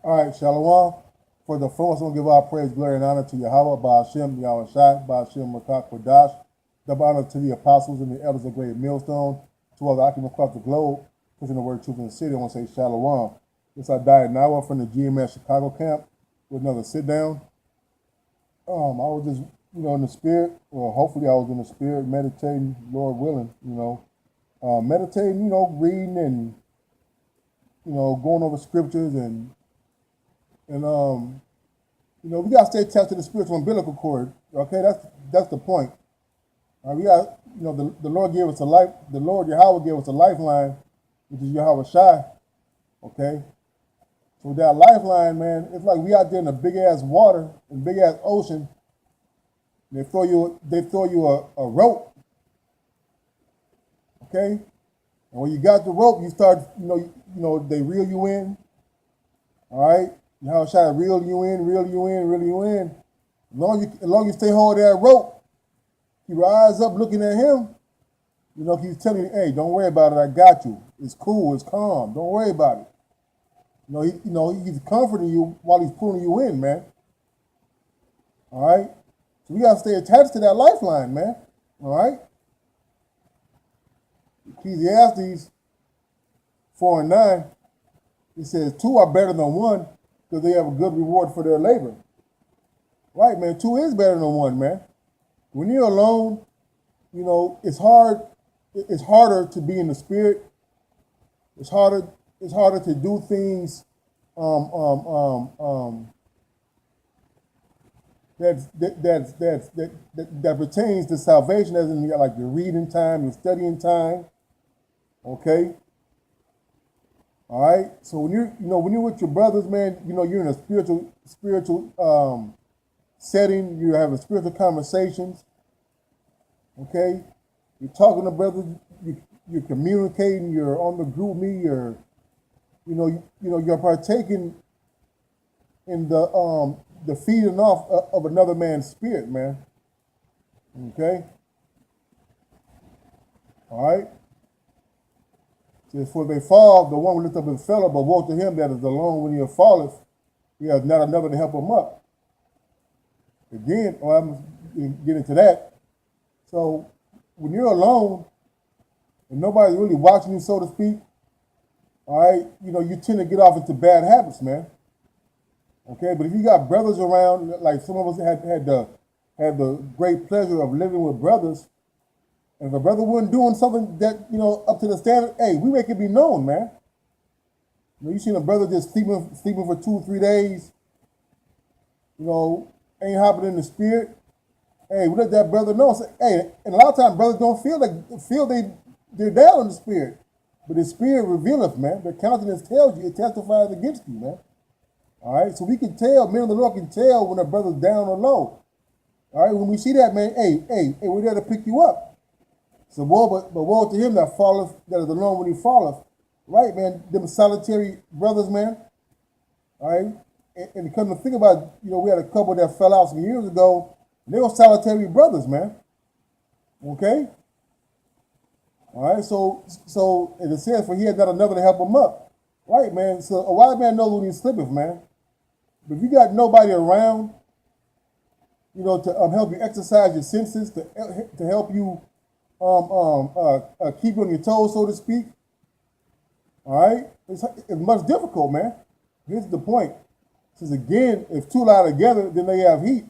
All right, Shalom. For the first, we'll give our praise, glory, and honor to Yahweh, Ba'ashem, Yahweh Shai, Ba'ashem, Makak, Kodash. Double honor to the apostles and the elders of Great Millstone, to all the occupants across the globe, pushing the word truth in the city. I want to say Shalom. This I died now from the GMS Chicago camp with another sit down. I was just, in the spirit, or hopefully I was in the spirit, meditating, Lord willing, meditating, reading and, going over scriptures and we gotta stay attached to the spiritual umbilical cord. Okay, that's the point. We got, the Lord gave us a life. The Lord Yahweh gave us a lifeline, which is Yahweh Shai. Okay, so with that lifeline, man, it's like we out there in the big ass water, in big ass ocean. They throw you a rope. Okay, and when you got the rope, you start, they reel you in. All right. Yahweh Shai reel you in. As long as you stay hold of that rope, keep your eyes up looking at him. He's telling you, hey, don't worry about it. I got you. It's cool. It's calm. Don't worry about it. He's comforting you while he's pulling you in, man. All right. So we gotta stay attached to that lifeline, man. All right. Ecclesiastes 4:9. It says, two are better than one because they have a good reward for their labor. Right, man. Two is better than one, man. When you're alone, it's hard. It's harder to be in the spirit. It's harder to do things that pertains to salvation, as in like your reading time, your studying time. Okay. All right. So when you're with your brothers, man, you're in a spiritual setting. You're having spiritual conversations. Okay. You're talking to brothers. You're communicating. You're on the group me. You're partaking in the feeding off of another man's spirit, man. Okay. All right. Says, for they fall, the one will lift up his fellow, but woe to him that is alone when he falleth. He has not another to help him up. Again, I'm getting to that. So when you're alone and nobody's really watching you, so to speak, all right, you tend to get off into bad habits, man. Okay, but if you got brothers around, like some of us had the great pleasure of living with brothers. And if a brother wasn't doing something that, up to the standard, hey, we make it be known, man. You seen a brother just sleeping for 2-3 days, ain't hopping in the spirit. Hey, we let that brother know. Say, hey, and a lot of times brothers don't feel they're down in the spirit. But the spirit revealeth, man. The countenance tells you, it testifies against you, man. All right, so we can tell, men of the Lord can tell when a brother's down or low. All right, when we see that, man, hey, we're there to pick you up. So woe to him that falleth, that is alone when he falleth. Right, man, them solitary brothers, man. All right, and come to think about it, we had a couple that fell out some years ago, and they were solitary brothers, man. Okay. All right, so it says, for he had not another to help him up. Right, man. So a wise man knows when he slippeth, man. But if you got nobody around, to help you exercise your senses, to help you keep you on your toes, so to speak. All right, it's much difficult, man. Here's the point. It says again, if two lie together, then they have heat.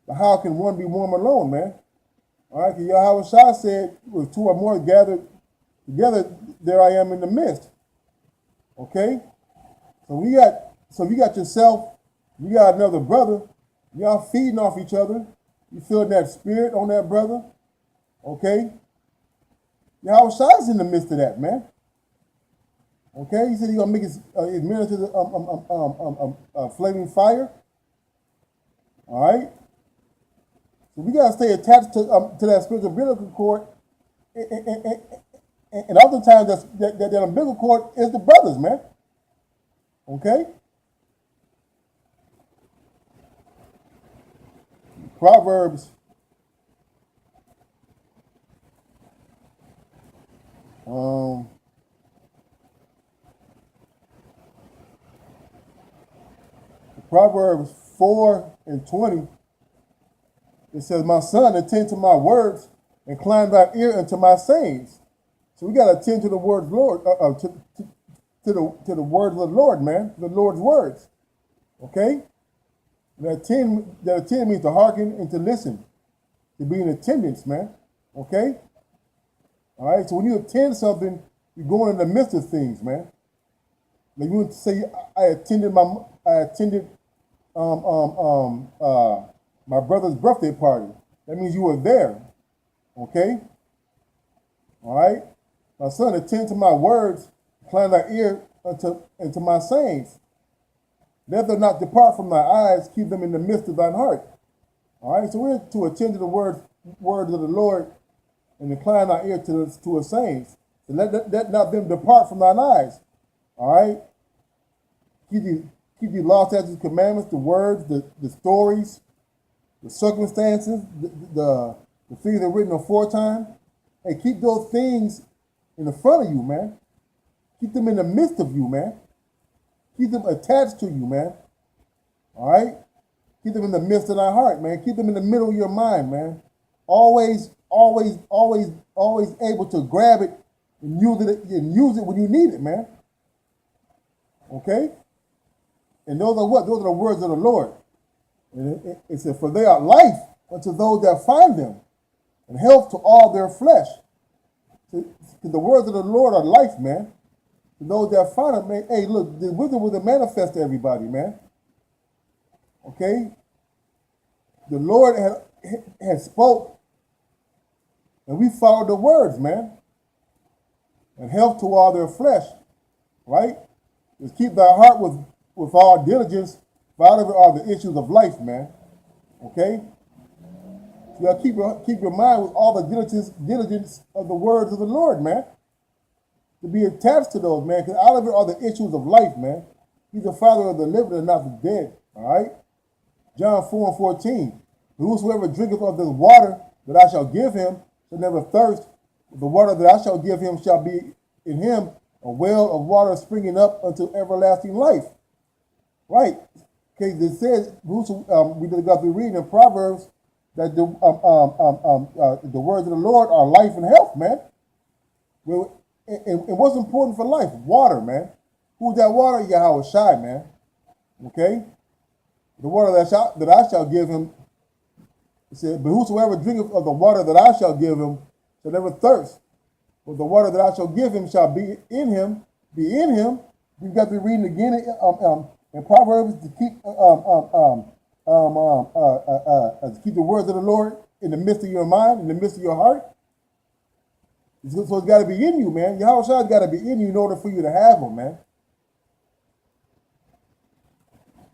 But how can one be warm alone, man? All right, because Yahweh Shai said, "With two or more gathered together, there I am in the midst." Okay, so you got yourself, you got another brother. Y'all feeding off each other. You feeling that spirit on that brother. Okay. Yahweh Shai's in the midst of that, man. Okay, he said he's gonna make his ministers flaming fire. All right, so we gotta stay attached to that spiritual umbilical cord, and oftentimes that umbilical cord is the brothers, man. Okay, Proverbs. Proverbs 4:20, it says, "My son, attend to my words, incline thy ear unto my sayings." So we got to attend to the words, Lord, to the words of the Lord, man, the Lord's words. Okay? That attend means to hearken and to listen, to be in attendance, man. Okay? All right? So when you attend something, you're going in the midst of things, man. Like you would say, I attended my brother's birthday party. That means you were there. Okay? All right? My son, attend to my words, incline thy ear unto my sayings. Let them not depart from thy eyes, keep them in the midst of thine heart. All right? So we're to attend to the words of the Lord and incline our ear to his sayings. So let not them depart from thine eyes. All right? Keep the law, statutes, commandments, the words, the stories, the circumstances, the things that are written aforetime. Hey, keep those things in the front of you, man. Keep them in the midst of you, man. Keep them attached to you, man. All right? Keep them in the midst of thy heart, man. Keep them in the middle of your mind, man. Always able to grab it and use it when you need it, man. Okay? And those are what? Those are the words of the Lord. And it says, "For they are life unto those that find them, and health to all their flesh." So the words of the Lord are life, man. To those that find them, man. Hey, look, the wisdom will manifest to everybody, man. Okay? The Lord had spoke, and we followed the words, man. And health to all their flesh, right? Just keep thy heart with all diligence, for out of it are the issues of life, man. Okay? So you gotta keep your mind with all the diligence of the words of the Lord, man. To be attached to those, man, because out of it are the issues of life, man. He's the Father of the living and not the dead. All right? John 4:14. "Whosoever drinketh of this water that I shall give him shall never thirst. The water that I shall give him shall be in him a well of water springing up unto everlasting life." Right? Okay, it says, we just got through reading in Proverbs that the words of the Lord are life and health, man. Well, and what's important for life? Water, man. Who's that water? Yahweh Shai, man. Okay? The water that I shall give him, it said, "But whosoever drinketh of the water that I shall give him shall never thirst. But the water that I shall give him shall be in him, We've got to be reading again in Proverbs to keep the words of the Lord in the midst of your mind, in the midst of your heart. So it's got to be in you, man. Yahweh Shai's got to be in you in order for you to have them, man.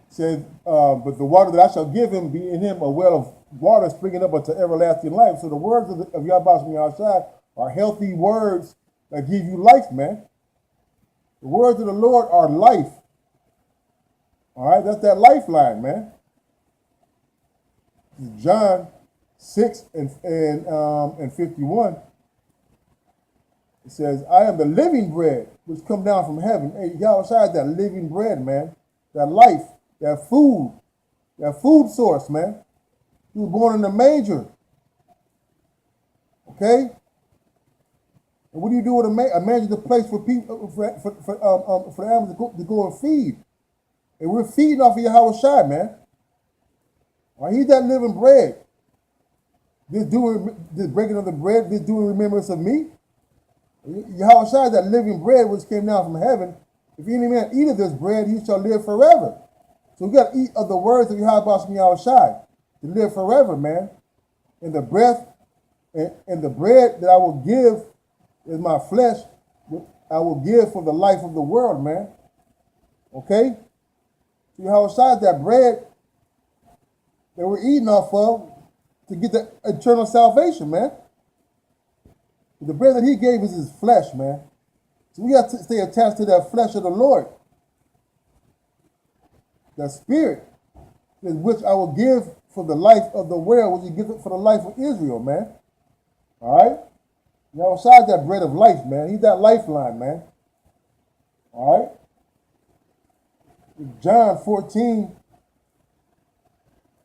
It says, "But the water that I shall give him be in him a well of water springing up unto everlasting life." So the words of Yahweh Shai are healthy words that give you life, man. The words of the Lord are life. All right, that's that lifeline, man. John 6 and 51. It says, "I am the living bread which come down from heaven." Hey, Yahweh Shai is that living bread, man. That life, that food source, man. He was born in a manger. Okay? And what do you do with a manger? A manger is a place for people, for the animals to go and feed. And we're feeding off of Yahweh Shai, man. All right, he's that living bread. This breaking of the bread, this doing remembrance of me. Yahweh Shai is that living bread which came down from heaven. If any man eat of this bread, he shall live forever. So we got to eat of the words of Yahweh Shai to live forever, man. And the breath and the bread that I will give is my flesh. I will give for the life of the world, man. Okay? So Yahweh Shai is that bread that we're eating off of to get the eternal salvation, man. The bread that he gave us is flesh, man. So we got to stay attached to that flesh of the Lord. That spirit is which I will give for the life of the world, which he gives it for the life of Israel, man. All right? Yahweh Shai is that bread of life, man. He's that lifeline, man. All right? John 14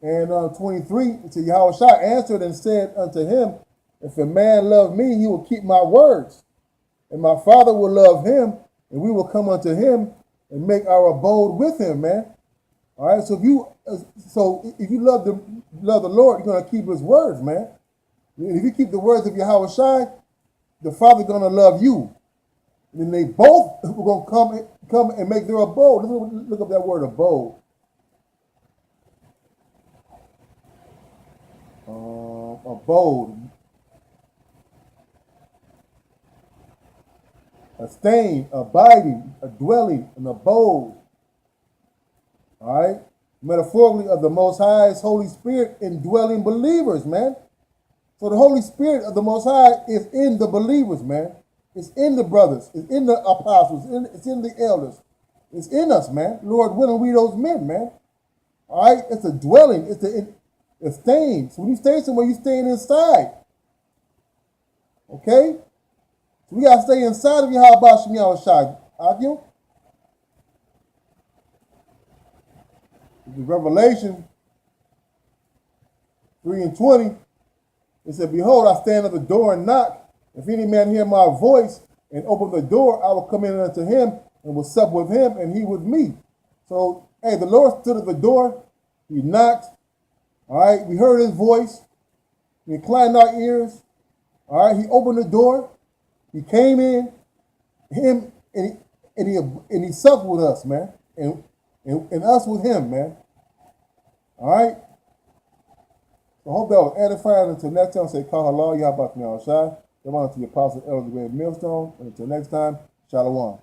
And 23, it said, Yahushua answered and said unto him, if a man love me, he will keep my words, and my Father will love him, and we will come unto him and make our abode with him, man. All right, so if you love the Lord, you're gonna keep his words, man. And if you keep the words of Yahushua, the Father's gonna love you. And then they both are gonna come and make their abode. Look up that word abode. Abode. A stain, abiding, a dwelling, an abode. All right? Metaphorically, of the Most High's Holy Spirit indwelling believers, man. So the Holy Spirit of the Most High is in the believers, man. It's in the brothers. It's in the apostles. It's in the elders. It's in us, man. Lord willing, we those men, man. All right? It's a dwelling. It's staying. So when you stay somewhere, you're staying inside. Okay? So we got to stay inside of Yahweh Shem Yahushai. Argue? Revelation 3:20, it said, behold, I stand at the door and knock. If any man hear my voice and open the door, I will come in unto him and will sup with him and he with me. So, hey, the Lord stood at the door. He knocked. All right, we heard his voice. We inclined our ears. All right, he opened the door. He came in, and he supped with us, man, and us with him, man. All right. So I hope that was edifying. Until next time, say Kah Halal, Yahweh Shai. Come on to the Apostle Elder Greg Millstone. And until next time, Shalom.